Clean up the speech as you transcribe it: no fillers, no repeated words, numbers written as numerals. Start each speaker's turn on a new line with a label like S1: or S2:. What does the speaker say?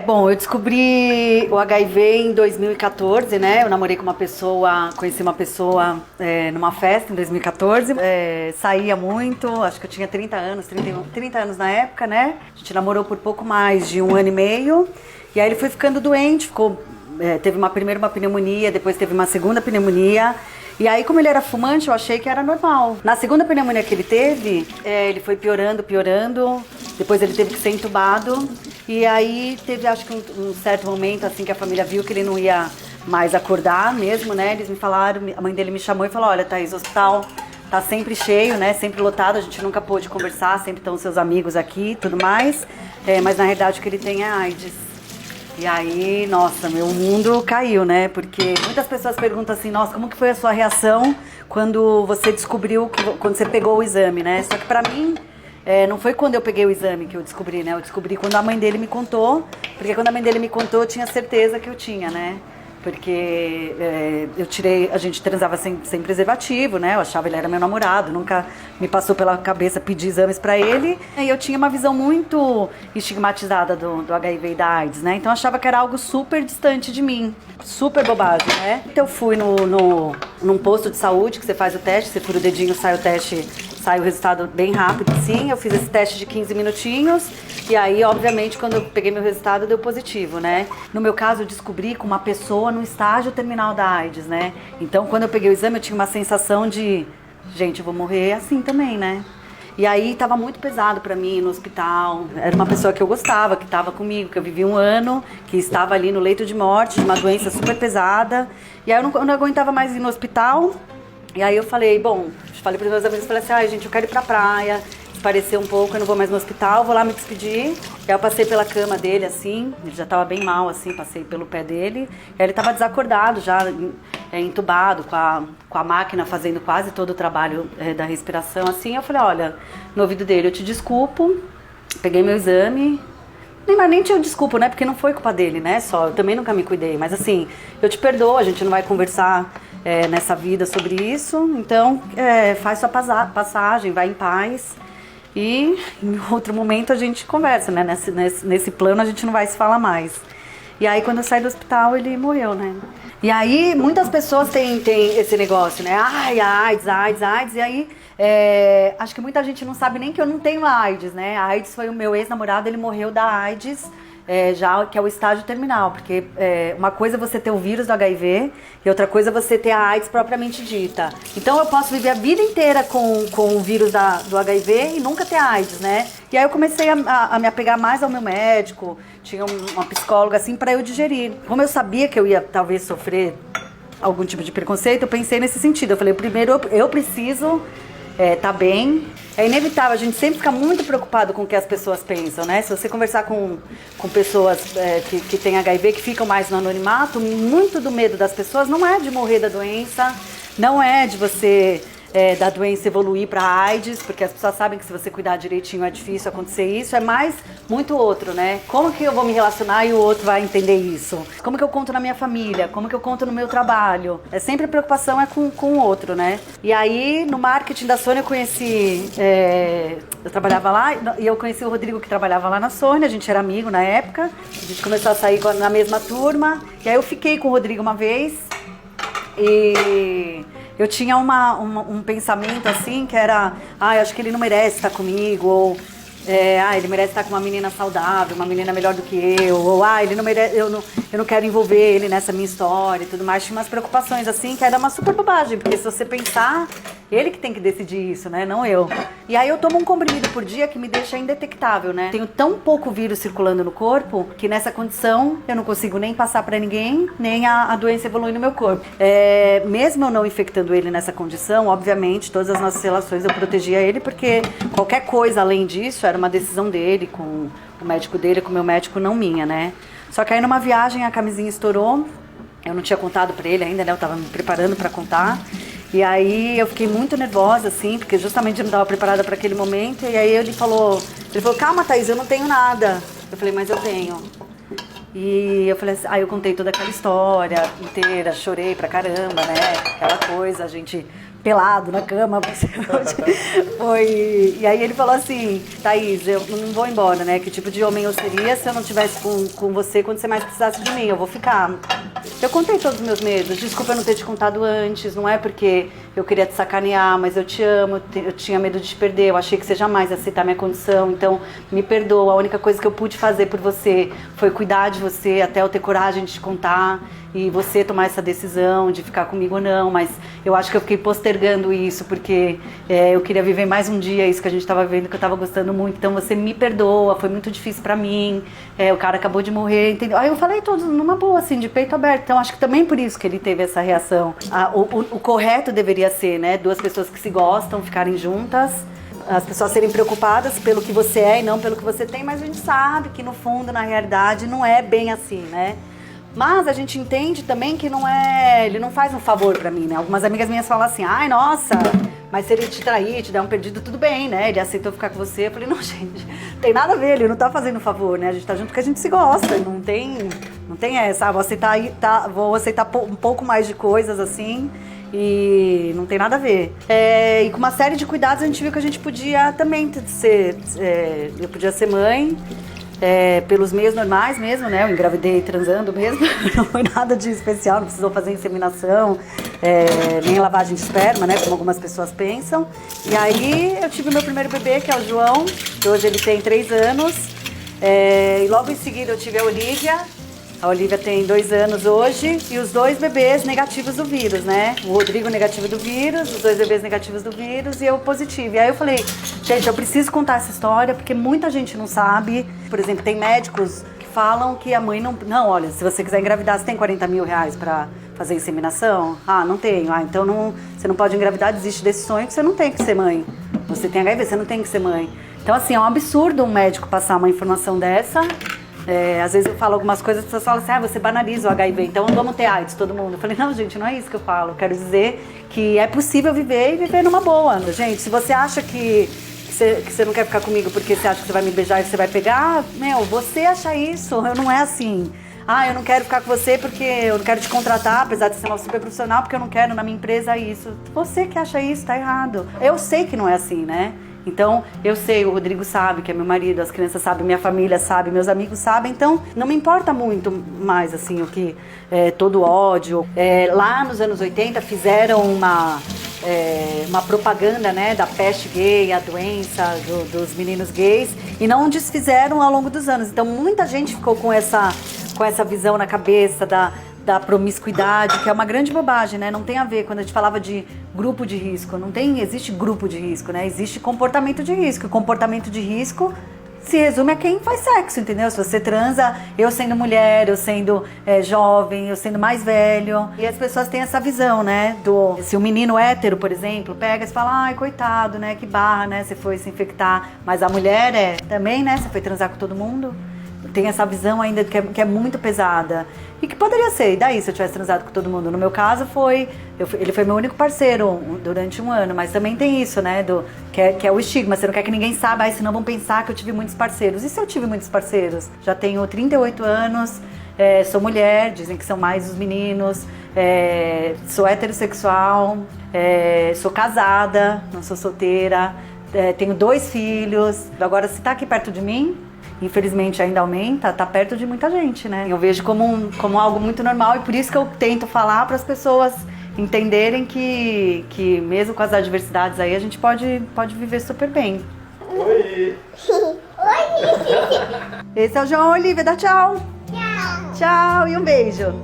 S1: Bom, eu descobri o HIV em 2014, né? Eu namorei com uma pessoa, conheci uma pessoa numa festa em 2014. Saía muito, acho que eu tinha 30 anos, 30 anos na época, né? A gente namorou por pouco mais de 1 ano e meio. E aí ele foi ficando doente, teve primeiro uma pneumonia, depois teve uma segunda pneumonia. E aí, como ele era fumante, eu achei que era normal. Na segunda pneumonia que ele teve, ele foi piorando. Depois ele teve que ser entubado. E aí teve, acho que um certo momento, assim, que a família viu que ele não ia mais acordar mesmo, né? Eles me falaram, a mãe dele me chamou e falou, olha, Thaís, o hospital tá sempre cheio, né? Sempre lotado, a gente nunca pôde conversar, sempre estão seus amigos aqui e tudo mais. Mas na realidade o que ele tem é AIDS. E aí, nossa, meu mundo caiu, né? Porque muitas pessoas perguntam assim, nossa, como que foi a sua reação quando você descobriu, quando você pegou o exame, né? Só que pra mim, não foi quando eu peguei o exame que eu descobri, né? Eu descobri quando a mãe dele me contou, porque quando a mãe dele me contou, eu tinha certeza que eu tinha, né? Porque a gente transava sem preservativo, né? Eu achava ele era meu namorado, nunca me passou pela cabeça pedir exames pra ele. E eu tinha uma visão muito estigmatizada do HIV e da AIDS, né? Então eu achava que era algo super distante de mim, super bobagem, né? Então eu fui num posto de saúde que você faz o teste, você fura o dedinho, sai o teste, sai o resultado bem rápido, sim. Eu fiz esse teste de 15 minutinhos e aí, obviamente, quando eu peguei meu resultado, deu positivo, né? No meu caso, eu descobri com uma pessoa no estágio terminal da AIDS, né? Então, quando eu peguei o exame, eu tinha uma sensação de, gente, eu vou morrer assim também, né? E aí, tava muito pesado pra mim no hospital. Era uma pessoa que eu gostava, que tava comigo, que eu vivi 1 ano, que estava ali no leito de morte, de uma doença super pesada. E aí, eu não aguentava mais ir no hospital. E aí eu falei para os meus amigos, falei assim, ai gente, eu quero ir pra praia, esparecer um pouco, eu não vou mais no hospital, vou lá me despedir. E aí eu passei pela cama dele, assim, ele já tava bem mal, assim, passei pelo pé dele. E aí ele tava desacordado, já entubado, com a máquina fazendo quase todo o trabalho da respiração, assim. Eu falei, olha, no ouvido dele, eu te desculpo, peguei meu exame. Nem te desculpo, né? Porque não foi culpa dele, né? Só, eu também nunca me cuidei. Mas assim, eu te perdoo, a gente não vai conversar nessa vida sobre isso. Então, faz sua passagem, vai em paz. E em outro momento a gente conversa, né? Nesse plano a gente não vai se falar mais. E aí, quando eu saí do hospital, ele morreu, né? E aí, muitas pessoas têm esse negócio, né? Ai, AIDS. E aí, acho que muita gente não sabe nem que eu não tenho a AIDS, né? A AIDS foi o meu ex-namorado, ele morreu da AIDS, já que é o estágio terminal. Porque uma coisa é você ter o vírus do HIV e outra coisa é você ter a AIDS propriamente dita. Então, eu posso viver a vida inteira com o vírus do HIV e nunca ter AIDS, né? E aí eu comecei a me apegar mais ao meu médico, tinha uma psicóloga assim para eu digerir. Como eu sabia que eu ia talvez sofrer algum tipo de preconceito, eu pensei nesse sentido. Eu falei, primeiro eu preciso tá bem. É inevitável, a gente sempre fica muito preocupado com o que as pessoas pensam, né? Se você conversar com pessoas que têm HIV, que ficam mais no anonimato, muito do medo das pessoas não é de morrer da doença, não é de você da doença evoluir para AIDS, porque as pessoas sabem que se você cuidar direitinho é difícil acontecer isso, é mais muito outro, né? Como que eu vou me relacionar e o outro vai entender isso? Como que eu conto na minha família? Como que eu conto no meu trabalho? Sempre a preocupação é com o outro, né? E aí, no marketing da Sony, eu conheci... eu trabalhava lá e eu conheci o Rodrigo, que trabalhava lá na Sony, a gente era amigo na época, a gente começou a sair na mesma turma, e aí eu fiquei com o Rodrigo uma vez e... eu tinha um pensamento assim, que era, eu acho que ele não merece estar comigo, ou ele merece estar com uma menina saudável, uma menina melhor do que eu, ou ele não merece, eu não quero envolver ele nessa minha história e tudo mais. Tinha umas preocupações assim, que era uma super bobagem, porque se você pensar, ele que tem que decidir isso, né, não eu. E aí eu tomo um comprimido por dia que me deixa indetectável, né. Tenho tão pouco vírus circulando no corpo, que nessa condição eu não consigo nem passar pra ninguém, nem a doença evoluir no meu corpo. Mesmo eu não infectando ele nessa condição, obviamente, todas as nossas relações eu protegia ele, porque qualquer coisa além disso era uma decisão dele, com o médico dele, com o meu médico, não minha, né. Só que aí numa viagem a camisinha estourou, eu não tinha contado pra ele ainda, né, eu tava me preparando pra contar. E aí eu fiquei muito nervosa, assim, porque justamente eu não estava preparada para aquele momento. E aí ele falou, calma, Thaís, eu não tenho nada. Eu falei, mas eu tenho. E eu falei assim, aí eu contei toda aquela história inteira, chorei pra caramba, né? Aquela coisa, a gente pelado na cama. Foi... E aí ele falou assim, Thaís, eu não vou embora, né? Que tipo de homem eu seria se eu não estivesse com você quando você mais precisasse de mim? Eu vou ficar. Eu contei todos os meus medos, desculpa eu não ter te contado antes, não é porque eu queria te sacanear, mas eu te amo, eu tinha medo de te perder, eu achei que você jamais ia aceitar minha condição, então me perdoa, a única coisa que eu pude fazer por você foi cuidar de você até eu ter coragem de te contar e você tomar essa decisão de ficar comigo ou não, mas eu acho que eu fiquei postergando isso porque eu queria viver mais um dia isso que a gente estava vendo, que eu estava gostando muito, então você me perdoa, foi muito difícil pra mim, o cara acabou de morrer, entendeu? Aí eu falei todos numa boa, assim, de peito aberto, então acho que também por isso que ele teve essa reação. O correto deveria ser, né, duas pessoas que se gostam, ficarem juntas, as pessoas serem preocupadas pelo que você é e não pelo que você tem, mas a gente sabe que no fundo, na realidade, não é bem assim, né? Mas a gente entende também que não é, ele não faz um favor pra mim, né? Algumas amigas minhas falam assim, ai, nossa, mas se ele te trair, te der um perdido, tudo bem, né? Ele aceitou ficar com você. Eu falei, não, gente, não tem nada a ver, ele não tá fazendo um favor, né? A gente tá junto porque a gente se gosta, não tem essa, vou aceitar um pouco mais de coisas assim, e não tem nada a ver. E com uma série de cuidados a gente viu que a gente podia também ser, eu podia ser mãe, pelos meios normais mesmo, né? Eu engravidei transando mesmo, não foi nada de especial, não precisou fazer inseminação, nem lavagem de esperma, né? Como algumas pessoas pensam. E aí eu tive meu primeiro bebê, que é o João, que hoje ele tem 3 anos. E logo em seguida eu tive a Olivia. A Olivia tem 2 anos hoje e os 2 bebês negativos do vírus, né? O Rodrigo negativo do vírus, os 2 bebês negativos do vírus e eu positivo. E aí eu falei, gente, eu preciso contar essa história porque muita gente não sabe. Por exemplo, tem médicos que falam que a mãe não... Não, olha, se você quiser engravidar, você tem 40 mil reais pra fazer inseminação? Ah, não tenho. Ah, então você não pode engravidar, desiste desse sonho que você não tem que ser mãe. Você tem HIV, você não tem que ser mãe. Então, assim, é um absurdo um médico passar uma informação dessa. Às vezes eu falo algumas coisas, as pessoas falam assim, você banaliza o HIV, então vamos ter AIDS, todo mundo. Eu falei, não, gente, não é isso que eu falo. Eu quero dizer que é possível viver e viver numa boa. Gente, se você acha que você não quer ficar comigo porque você acha que você vai me beijar e você vai pegar, você acha isso, não é assim. Ah, eu não quero ficar com você porque eu não quero te contratar, apesar de ser uma super profissional, porque eu não quero na minha empresa isso. Você que acha isso, tá errado. Eu sei que não é assim, né? Então, eu sei, o Rodrigo sabe, que é meu marido, as crianças sabem, minha família sabe, meus amigos sabem, então não me importa muito mais, assim, o que todo ódio. Lá nos anos 80 fizeram uma propaganda, né, da peste gay, a doença dos meninos gays, e não desfizeram ao longo dos anos. Então, muita gente ficou com essa visão na cabeça da promiscuidade, que é uma grande bobagem, né? Não tem a ver, quando a gente falava de grupo de risco, existe grupo de risco, né? Existe comportamento de risco. E comportamento de risco se resume a quem faz sexo, entendeu? Se você transa, eu sendo mulher, eu sendo jovem, eu sendo mais velho. E as pessoas têm essa visão, né? Se um menino hétero, por exemplo, pega e fala, ai, coitado, né? Que barra, né? Você foi se infectar. Mas a mulher também, né? Você foi transar com todo mundo. Tem essa visão ainda que é muito pesada. E que poderia ser, e daí se eu tivesse transado com todo mundo? No meu caso ele foi meu único parceiro durante 1 ano, mas também tem isso, né, que é o estigma, você não quer que ninguém saiba, senão vão pensar que eu tive muitos parceiros. E se eu tive muitos parceiros? Já tenho 38 anos, sou mulher, dizem que são mais os meninos, sou heterossexual, sou casada, não sou solteira, tenho 2 filhos. Agora, se tá aqui perto de mim, infelizmente ainda aumenta, tá perto de muita gente, né? Eu vejo como algo muito normal e por isso que eu tento falar para as pessoas entenderem que mesmo com as adversidades aí, a gente pode viver super bem.
S2: Oi!
S1: Oi! Esse é o João Olivia, dá tchau!
S3: Tchau!
S1: Tchau e um beijo!